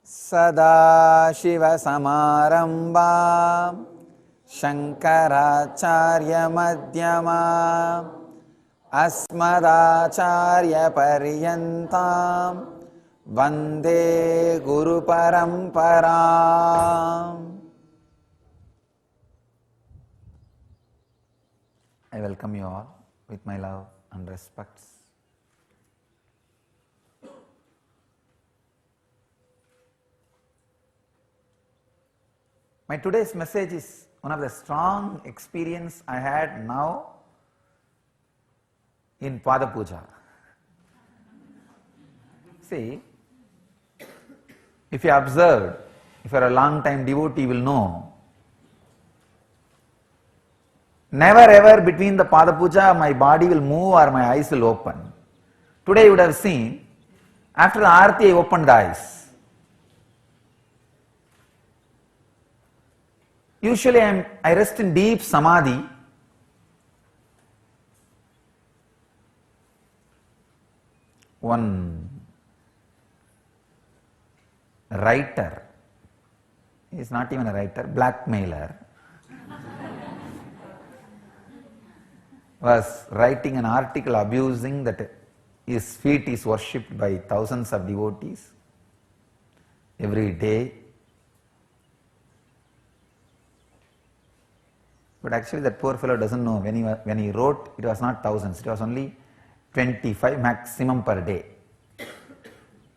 सदाशिवसमारम्भां शङ्कराचार्यमध्यमाम् अस्मदाचार्यपर्यन्तां वन्दे गुरुपरम्पराम्. I welcome you all with my love and respects. My today's message is one of the strong experience I had now in Pada Puja. See, if you observed, if you are a long time devotee, you will know, never ever between the Pada Puja my body will move or my eyes will open. Today you would have seen, after the Aarti I opened the eyes. Usually I rest in deep samadhi. One writer, he is not even a writer, blackmailer, was writing an article abusing that his feet is worshipped by thousands of devotees every day. But actually that poor fellow doesn't know, when he wrote, it was not thousands, it was only 25 maximum per day.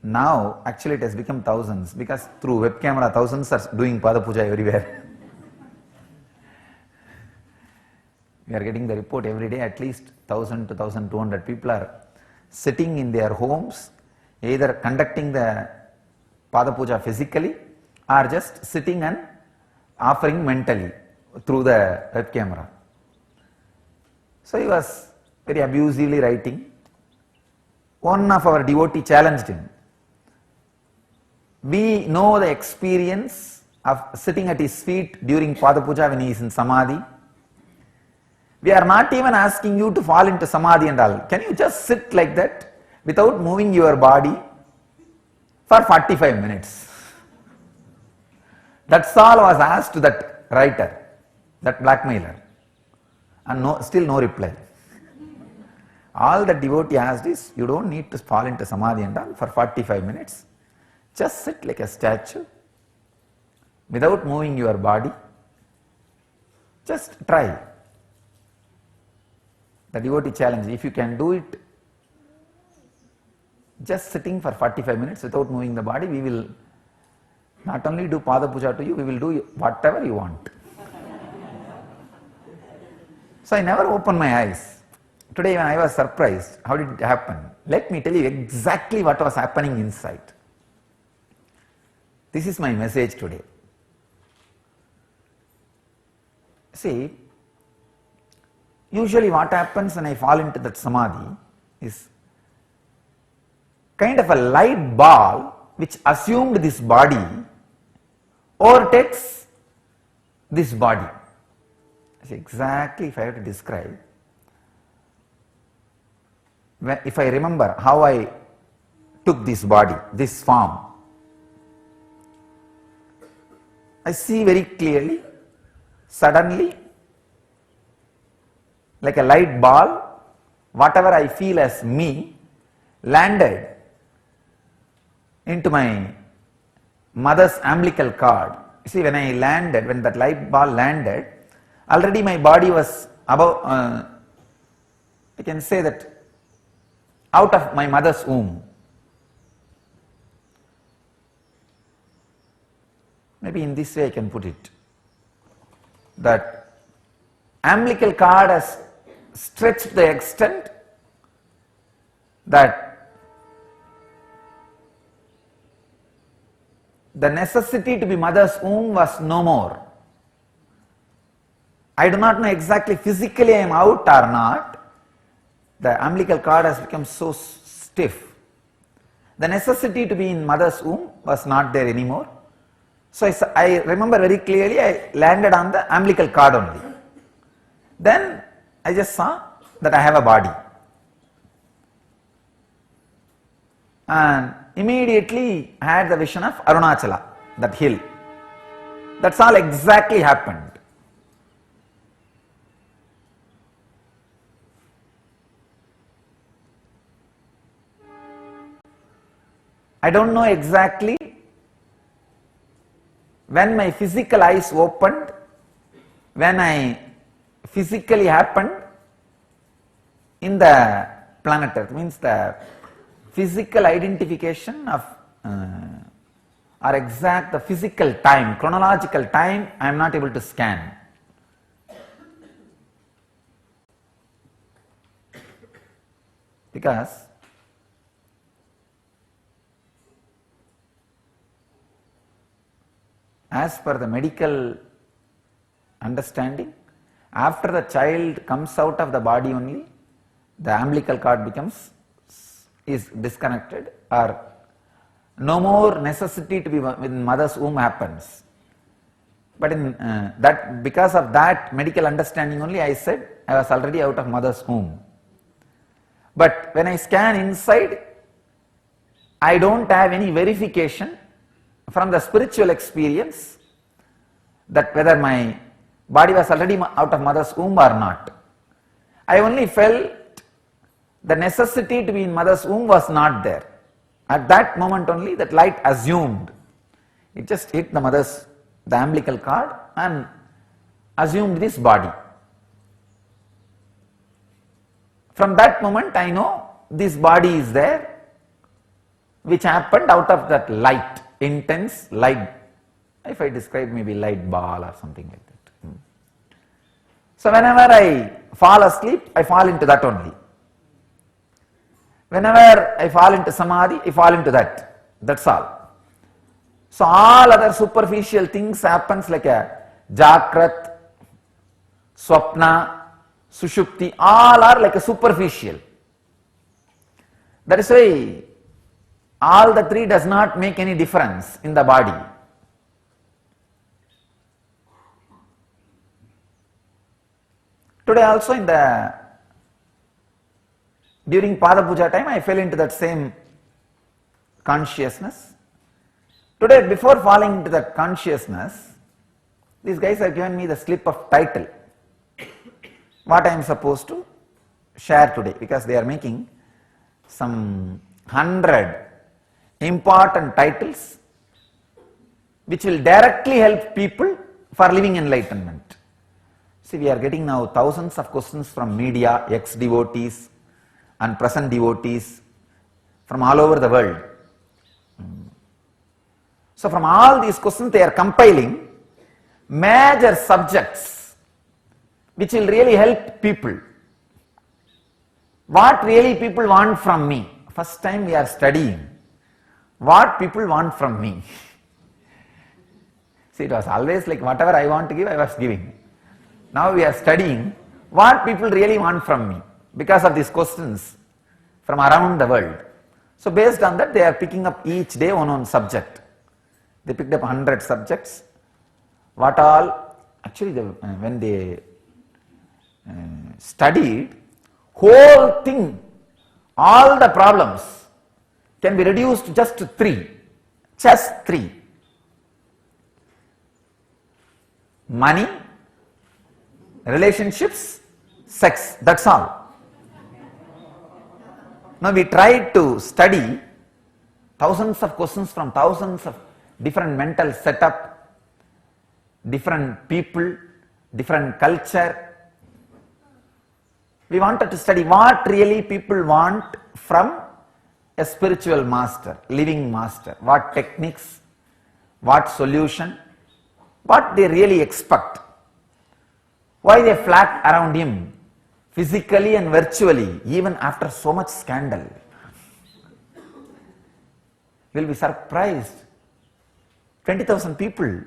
Now actually it has become thousands, because through web camera thousands are doing Pada Puja everywhere. We are getting the report every day, at least 1000 to 1200 people are sitting in their homes, either conducting the Pada Puja physically or just sitting and offering mentally through the web camera. So he was very abusively writing. One of our devotee challenged him. We know the experience of sitting at his feet during Pada Puja when he is in Samadhi. We are not even asking you to fall into Samadhi and all. Can you just sit like that without moving your body for 45 minutes? That's all was asked to that writer, that blackmailer, and still no reply. All the devotee asked is, you don't need to fall into Samadhi and all for 45 minutes. Just sit like a statue without moving your body. Just try. The devotee challenge, if you can do it, just sitting for 45 minutes without moving the body, we will not only do Pada Puja to you, we will do whatever you want. So I never opened my eyes. Today when I was surprised, how did it happen? Let me tell you exactly what was happening inside. This is my message today. See, usually what happens when I fall into that Samadhi is kind of a light ball which assumed this body overtakes this body. See, exactly if I have to describe, if I remember how I took this body, this form, I see very clearly, suddenly, like a light ball, whatever I feel as me landed into my mother's umbilical cord. You see, when I landed, when that light ball landed, already my body was above, I can say that, out of my mother's womb. Maybe in this way I can put it, that umbilical cord has stretched to the extent that the necessity to be mother's womb was no more. I do not know exactly physically I am out or not. The umbilical cord has become so stiff. The necessity to be in mother's womb was not there anymore. So I remember very clearly I landed on the umbilical cord only. Then I just saw that I have a body. And immediately had the vision of Arunachala, that hill. That's all exactly happened. I don't know exactly when my physical eyes opened, when I physically happened in the planet Earth, means the physical identification of or exact the physical time, chronological time, I am not able to scan. Because as per the medical understanding, after the child comes out of the body only, the umbilical cord is disconnected, or no more necessity to be within mother's womb happens. But in that, because of that medical understanding only, I said I was already out of mother's womb. But when I scan inside, I don't have any verification from the spiritual experience that whether my body was already out of mother's womb or not. I only felt the necessity to be in mother's womb was not there. At that moment only, that light assumed. It just hit the umbilical cord and assumed this body. From that moment I know this body is there, which happened out of that light, intense light. If I describe, maybe light ball or something like that. So whenever I fall asleep, I fall into that only. Whenever I fall into samadhi, I fall into that. That's all. So all other superficial things happens like a Jakrat, Swapna, Sushupti, all are like a superficial. That is why all the three does not make any difference in the body. Today also during Pada Puja time, I fell into that same consciousness. Today, before falling into that consciousness, these guys have given me the slip of title, what I am supposed to share today, because they are making some 100 important titles which will directly help people for living enlightenment. See, we are getting now thousands of questions from media, ex-devotees and present devotees from all over the world. So from all these questions they are compiling major subjects which will really help people. What really people want from me? First time we are studying what people want from me. See, it was always like whatever I want to give, I was giving. Now we are studying what people really want from me because of these questions from around the world. So based on that, they are picking up each day one subject. They picked up 100 subjects. What all? Actually, when they studied, whole thing, all the problems can be reduced to just 3. Just 3. Money, relationships, sex, that's all. Now we tried to study thousands of questions from thousands of different mental setup, different people, different culture. We wanted to study what really people want from a spiritual master, living master, what techniques, what solution, what they really expect, why they flock around him, physically and virtually, even after so much scandal. You will be surprised. 20,000 people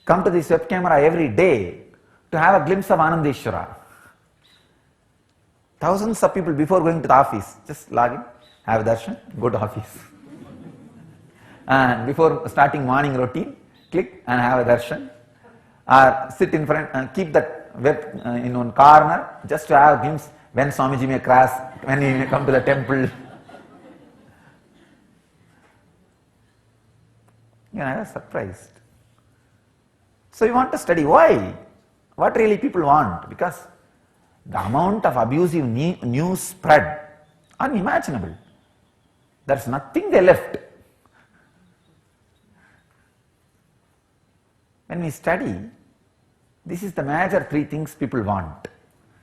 come to this web camera every day to have a glimpse of Anandeshwara. Thousands of people before going to the office, just log in, have darshan, go to office. And before starting morning routine, click and have a darshan. Or sit in front and keep that web in one corner just to have glimpse when Swamiji may cross, when he may come to the temple. I was surprised. So you want to study why? What really people want? Because the amount of abusive news spread, unimaginable. There's nothing they left. When we study, this is the major three things people want.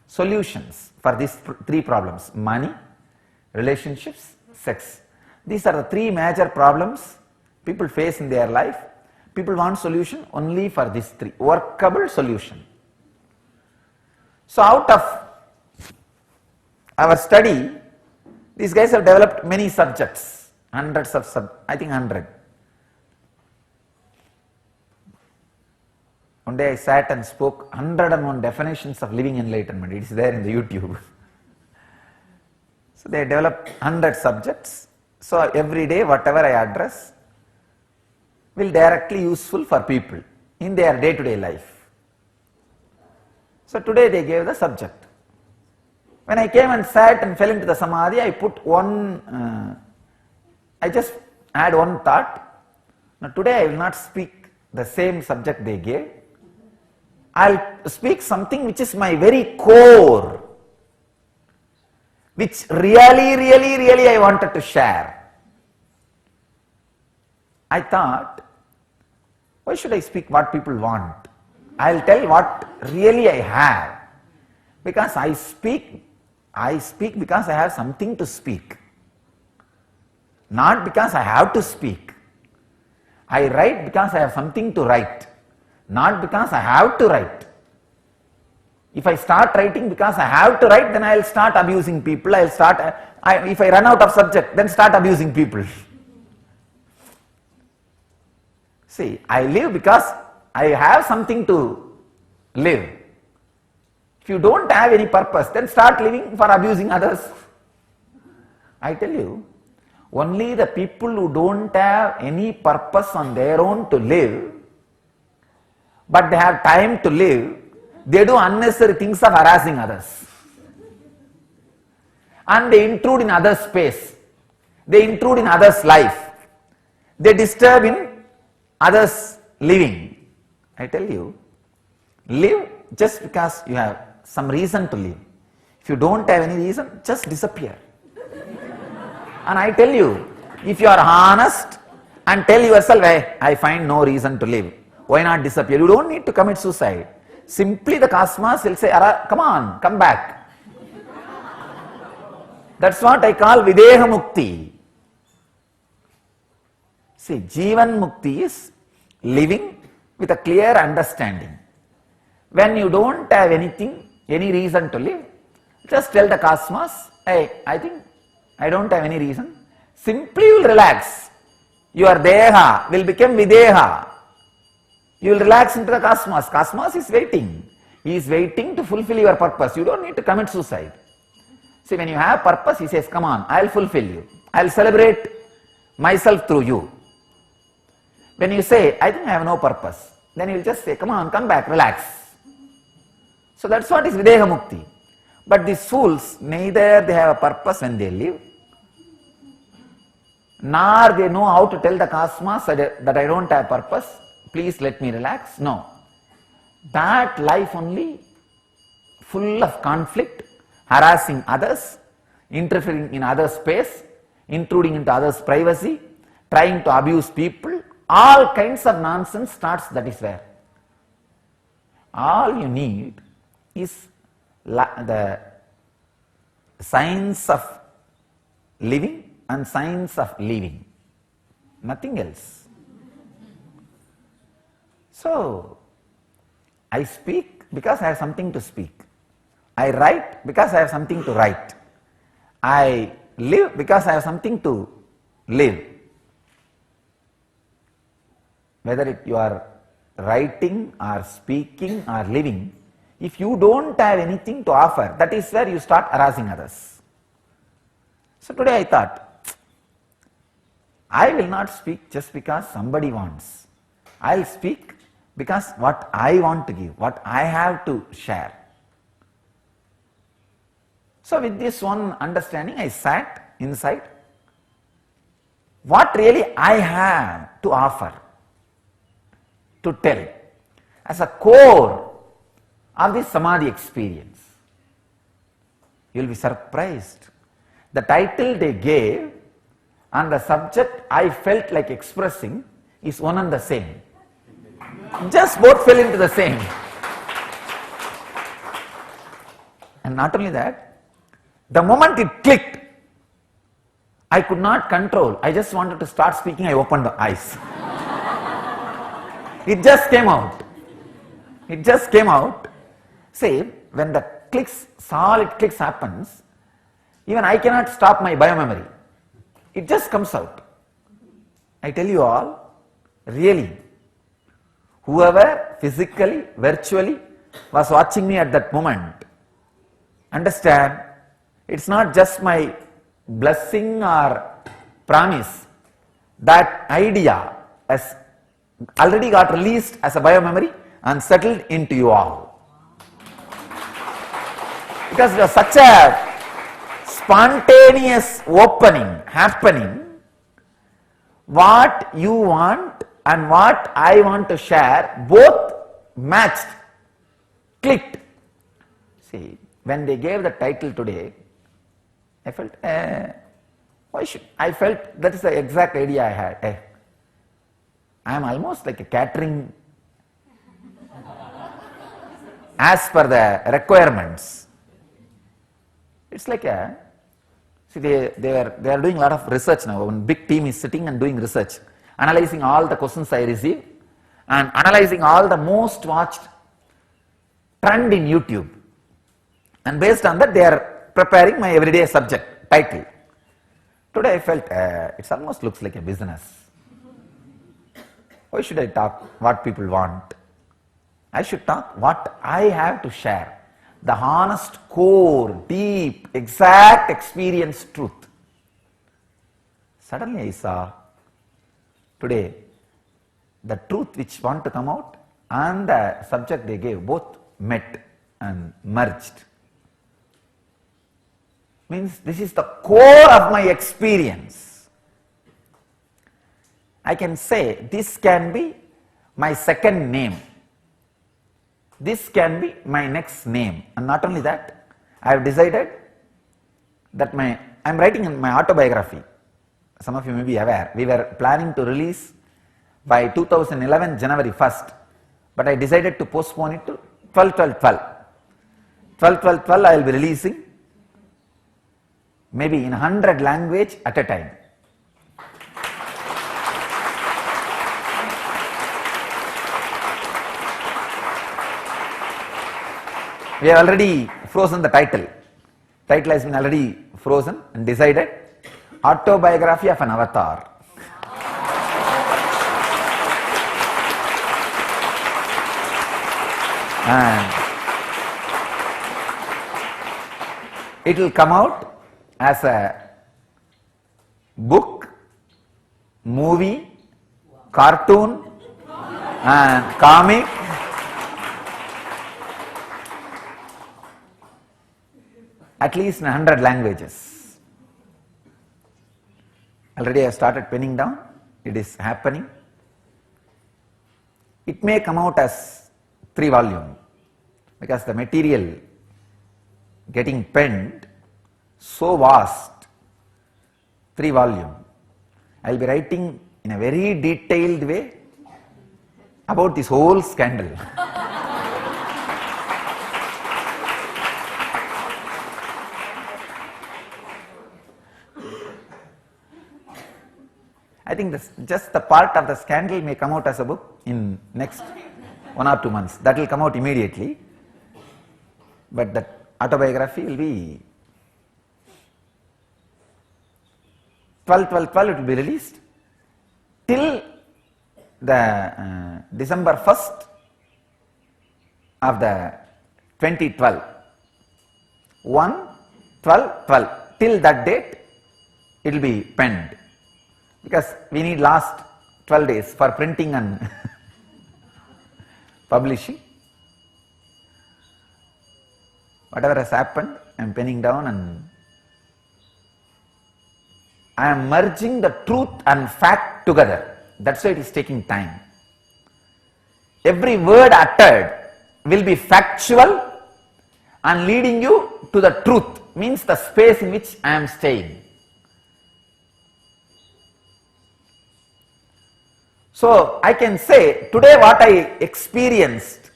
Solutions for these three problems: money, relationships, sex. These are the three major problems people face in their life. People want solution only for these three, workable solution. So out of our study, these guys have developed many subjects, hundreds of I think 100. One day I sat and spoke 101 definitions of living enlightenment. It is there in the YouTube. So they developed 100 subjects. So every day whatever I address will directly useful for people in their day-to-day life. So today they gave the subject. When I came and sat and fell into the samadhi, I put I just add one thought. Now today I will not speak the same subject they gave. I'll speak something which is my very core, which really I wanted to share. I thought, why should I speak what people want? I'll tell what really I have. Because I speak because I have something to speak. Not because I have to speak. I write because I have something to write. Not because I have to write. If I start writing because I have to write, then I will start abusing people. If I run out of subject, then start abusing people. See, I live because I have something to live. If you don't have any purpose, then start living for abusing others. I tell you, only the people who don't have any purpose on their own to live, but they have time to live, they do unnecessary things of harassing others. And they intrude in others' space. They intrude in others' life. They disturb in others' living. I tell you, live just because you have some reason to live. If you don't have any reason, just disappear. And I tell you, if you are honest and tell yourself, hey, I find no reason to live, why not disappear? You don't need to commit suicide. Simply the cosmos will say, come on, come back. That's what I call Videha Mukti. See, Jivan Mukti is living with a clear understanding. When you don't have anything, any reason to live, just tell the cosmos, hey, I think I don't have any reason. Simply you will relax. Your Deha will become Videha. You will relax into the cosmos. Cosmos is waiting. He is waiting to fulfill your purpose. You don't need to commit suicide. See, when you have purpose, he says, come on, I will fulfill you. I will celebrate myself through you. When you say, I think I have no purpose, then he will just say, come on, come back, relax. So that's what is Videha Mukti. But these fools, neither they have a purpose when they live, nor they know how to tell the cosmos that I don't have purpose. Please let me relax. No. That life only full of conflict, harassing others, interfering in others' space, intruding into others' privacy, trying to abuse people, all kinds of nonsense starts, that is where. All you need is the science of living and science of living. Nothing else. So, I speak because I have something to speak. I write because I have something to write. I live because I have something to live. Whether you are writing or speaking or living, if you don't have anything to offer, that is where you start harassing others. So today I thought, I will not speak just because somebody wants. I will speak because what I want to give, what I have to share. So with this one understanding, I sat inside. What really I have to offer? to tell as a core of the Samadhi experience. You will be surprised. The title they gave and the subject I felt like expressing is one and the same. Just both fell into the same. And not only that, the moment it clicked, I could not control. I just wanted to start speaking. I opened the eyes. It just came out. It just came out. Say, when the clicks, solid clicks happens, even I cannot stop my biomemory. It just comes out. I tell you all, really, whoever physically, virtually was watching me at that moment, understand, it's not just my blessing or promise. That idea has already got released as a biomemory and settled into you all. Because it was such a spontaneous opening, happening, what you want and what I want to share, both matched, clicked. See, when they gave the title today, I felt, I felt that is the exact idea I had. I am almost like a catering as per the requirements. It's like a, see, they are doing a lot of research now. One big team is sitting and doing research, analyzing all the questions I receive and analyzing all the most watched trend in YouTube. And based on that, they are preparing my everyday subject title. Today I felt it almost looks like a business. Why should I talk what people want? I should talk what I have to share. The honest, core, deep, exact experience truth. Suddenly I saw today the truth which want to come out and the subject they gave both met and merged. Means this is the core of my experience. I can say this can be my second name. This can be my next name. And not only that, I have decided that I am writing in my autobiography. Some of you may be aware, we were planning to release by 2011 January 1st, but I decided to postpone it to 12/12/12. 12/12/12 I will be releasing maybe in 100 language at a time. We have already frozen the title. Title has been already frozen and decided. Autobiography of an Avatar. And it will come out as a book, movie, cartoon and comic. At least in 100 languages. Already I have started penning down. It is happening. It may come out as 3 volumes because the material getting penned so vast. 3 volumes. I will be writing in a very detailed way about this whole scandal. I think this, just the part of the scandal may come out as a book in next 1 or 2 months. That will come out immediately. But the autobiography will be 12/12/12 it will be released till the December 1st of the 2012. 1/12/12 till that date it will be penned. Because we need last 12 days for printing and publishing. Whatever has happened, I am penning down and I am merging the truth and fact together. That's why it is taking time. every word uttered will be factual and leading you to the truth, means the space in which I am staying. So I can say today what I experienced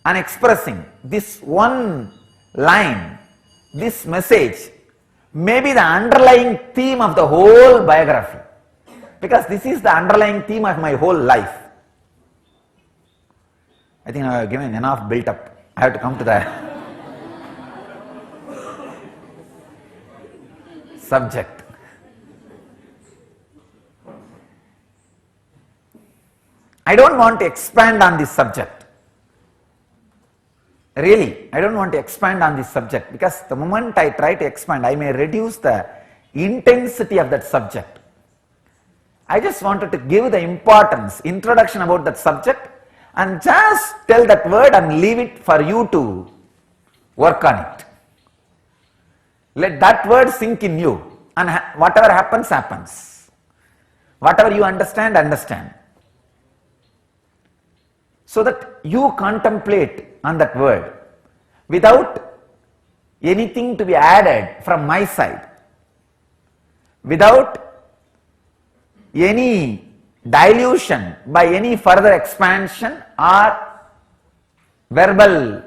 and expressing, this one line, this message may be the underlying theme of the whole biography, because this is the underlying theme of my whole life. I think I have given enough built up. I have to come to the subject. I don't want to expand on this subject. Really, I don't want to expand on this subject, because the moment I try to expand, I may reduce the intensity of that subject. I just wanted to give the importance, introduction about that subject, and just tell that word and leave it for you to work on it. Let that word sink in you, and whatever happens, happens. Whatever you understand, understand. So that you contemplate on that word without anything to be added from my side, without any dilution by any further expansion or verbal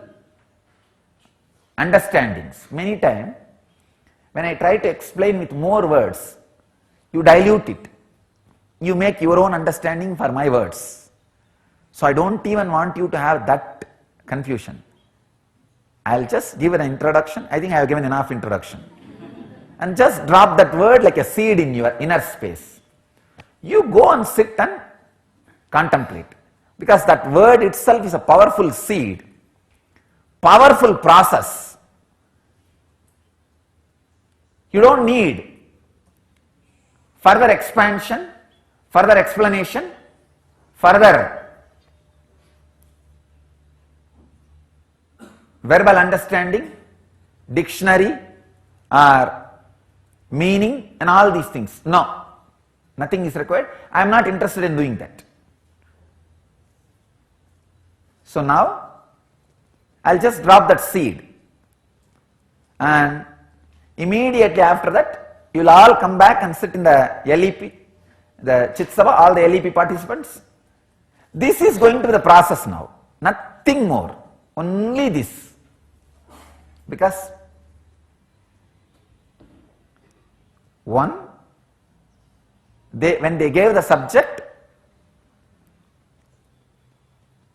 understandings. Many times when I try to explain with more words, you dilute it. You make your own understanding for my words. So I don't even want you to have that confusion. I'll just give an introduction. I think I have given enough introduction. And just drop that word like a seed in your inner space. You go and sit and contemplate, because that word itself is a powerful seed, powerful process. You don't need further expansion, further explanation, further verbal understanding, dictionary or meaning and all these things. No. Nothing is required. I am not interested in doing that. So now I'll just drop that seed, and immediately after that you'll all come back and sit in the LEP, the Chitsava, all the LEP participants. This is going to be the process now, nothing more, only this. Because one, when they gave the subject,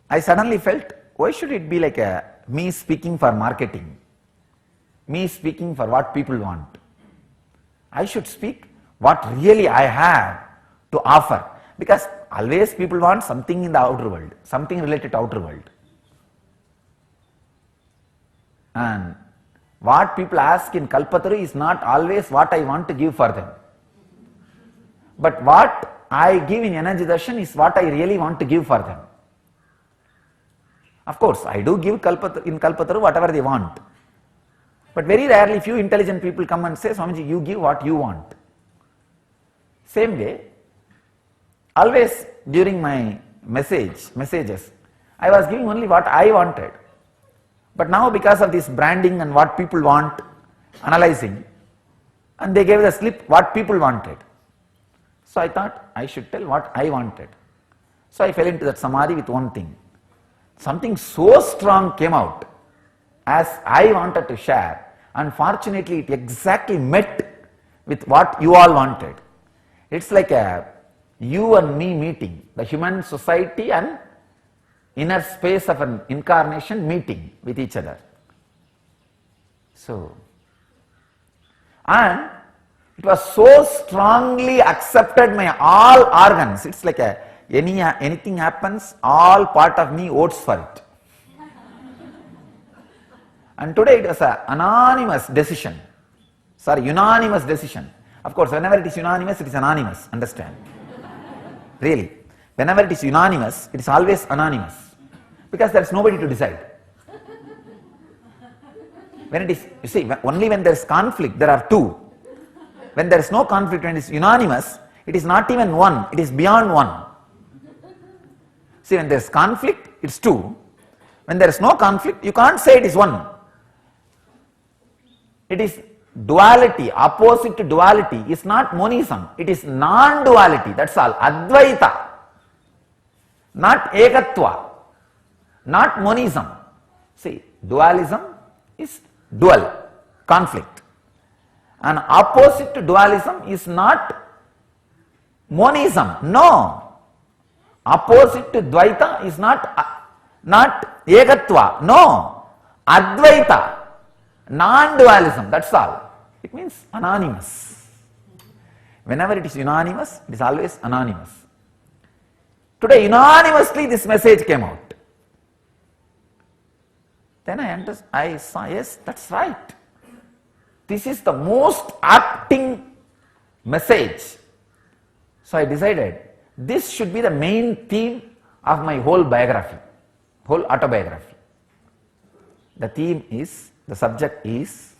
I suddenly felt, why should it be like me speaking for marketing, me speaking for what people want? I should speak what really I have to offer, because always people want something in the outer world, something related to outer world. And what people ask in Kalpataru is not always what I want to give for them. But what I give in Energy Darshan is what I really want to give for them. Of course, I do give in Kalpataru whatever they want. But very rarely few intelligent people come and say, Swamiji, you give what you want. Same way, always during my messages, I was giving only what I wanted. But now because of this branding and what people want, analyzing, and they gave the slip what people wanted. So I thought I should tell what I wanted. So I fell into that samadhi with one thing. Something so strong came out as I wanted to share, and fortunately it exactly met with what you all wanted. It's like a you and me meeting, the human society and inner space of an incarnation meeting with each other. So, and it was so strongly accepted by all organs. It's like anything happens, all part of me votes for it. And today it was an anonymous decision. Unanimous decision. Of course, whenever it is unanimous, it is anonymous. Understand? Really. Whenever it is unanimous, it is always anonymous. Because there is nobody to decide. When it is, you see, only when there is conflict, there are two. When there is no conflict, when it is unanimous, it is not even one, it is beyond one. See, when there is conflict, it's two. When there is no conflict, you can't say it is one. It is duality, opposite to duality is not monism, it is non-duality, that's all. Advaita, not ekatva, not monism. See, dualism is dual, conflict. And opposite to dualism is not monism, no. Opposite to dvaita is not ekatva, no. Advaita, non-dualism, that's all. It means anonymous. Whenever it is unanimous, it is always anonymous. Today unanimously this message came out. Then I saw, yes, that's right. This is the most acting message. So I decided this should be the main theme of my whole biography, whole autobiography. The theme is, the subject is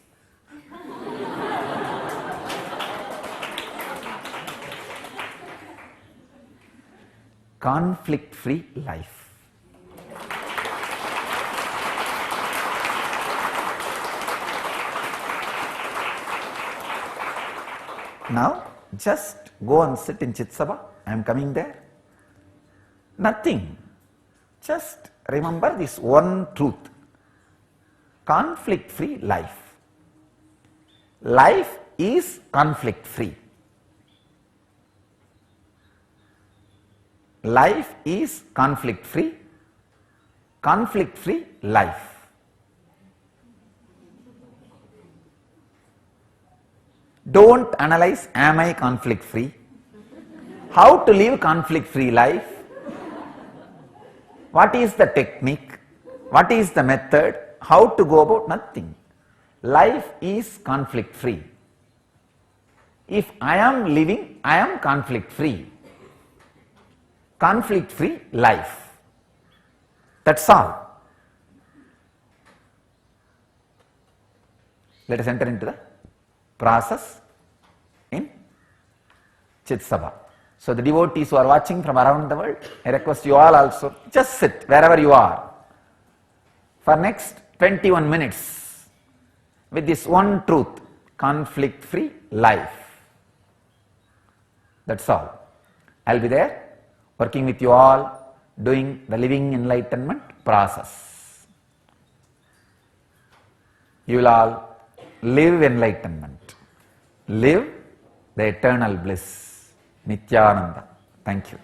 conflict-free life. Now, just go and sit in Chitsabha. I am coming there. Nothing. Just remember this one truth. Conflict-free life. Life is conflict-free. Life is conflict-free. Conflict-free life. Don't analyze, am I conflict free? How to live conflict free life? What is the technique? What is the method? How to go about? Nothing. Life is conflict free. If I am living, I am conflict free. Conflict free life. That's all. Let us enter into the process in Chitsabha. So the devotees who are watching from around the world, I request you all also, just sit wherever you are for next 21 minutes with this one truth, conflict-free life. That's all. I'll be there working with you all, doing the living enlightenment process. You will all live enlightenment. Live the eternal bliss. Nityananda. Thank you.